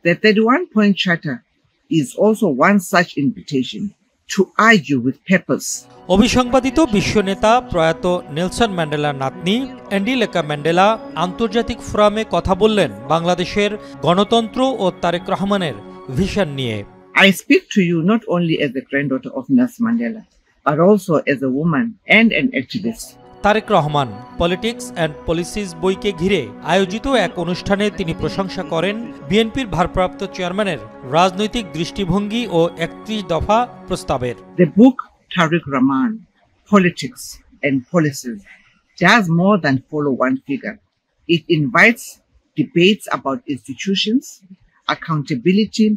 The 31-point Charter is also one such invitation to argue with purpose. অবিসংবাদিত বিশ্ব নেতা প্রয়াত Nelson ম্যান্ডেলার নাতনি অ্যান্ডিলেকা ম্যান্ডেলা আন্তর্জাতিক ফোরামে কথা বললেন বাংলাদেশের গণতন্ত্র ও তারেক রহমানের ভিশন নিয়ে। I speak to you not only as the granddaughter of Nelson Mandela, but also as a woman and an activist. Tarique Rahman politics and policies বইকে ঘিরে আয়োজিত এক অনুষ্ঠানে তিনি প্রশংসা করেন বিএনপির ভারপ্রাপ্ত চেয়ারম্যানের রাজনৈতিক দৃষ্টিভঙ্গি ও ৩১ দফা প্রস্তাবের। The book Tariq Rahman, Politics and Policies, does more than follow one figure. It invites debates about institutions, accountability,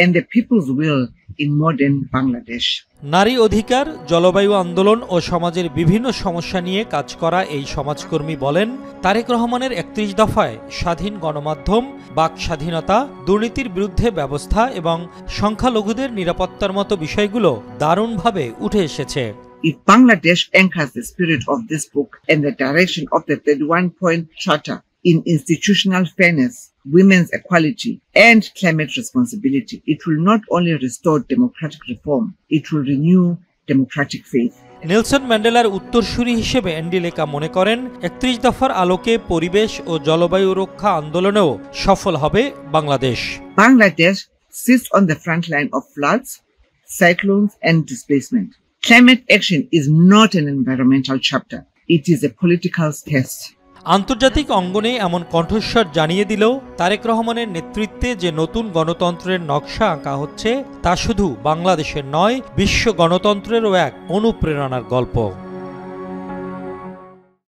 and the people's will in modern Bangladesh. নারী অধিকার, জলবায়ু আন্দোলন ও সমাজের বিভিন্ন সমস্যা নিয়ে কাজ করা এই সমাজকর্মী বলেন, তারেক রহমানের ৩১ দফায় স্বাধীন গণমাধ্যম, বাক স্বাধীনতা, দুর্নীতির বিরুদ্ধে ব্যবস্থা এবং সংখ্যালঘুদের নিরাপত্তার মতো বিষয়গুলো দারুণভাবে উঠে এসেছে। If Bangladesh anchors the spirit of this book and the direction of the 31-point Charter in institutional fairness, women's equality, and climate responsibility, it will not only restore democratic reform, it will renew democratic faith. Nelson ম্যান্ডেলার উত্তরসূরি হিসেবে অ্যান্ডিলেকা মনে করেন ৩১ দফার আলোকে পরিবেশ ও জলবায়ু রক্ষা আন্দোলনেও সফল হবে Bangladesh. Bangladesh sits on the front line of floods, cyclones, and displacement. Climate action is not an environmental chapter, it is a political test. আন্তর্জাতিক অঙ্গনে এমন কণ্ঠস্বর জানিয়ে দিলেও তারেক রহমানের নেতৃত্বে যে নতুন গণতন্ত্রের নকশা আঁকা হচ্ছে তা শুধু বাংলাদেশের নয়, বিশ্ব গণতন্ত্রেরও এক অনুপ্রেরণার গল্প।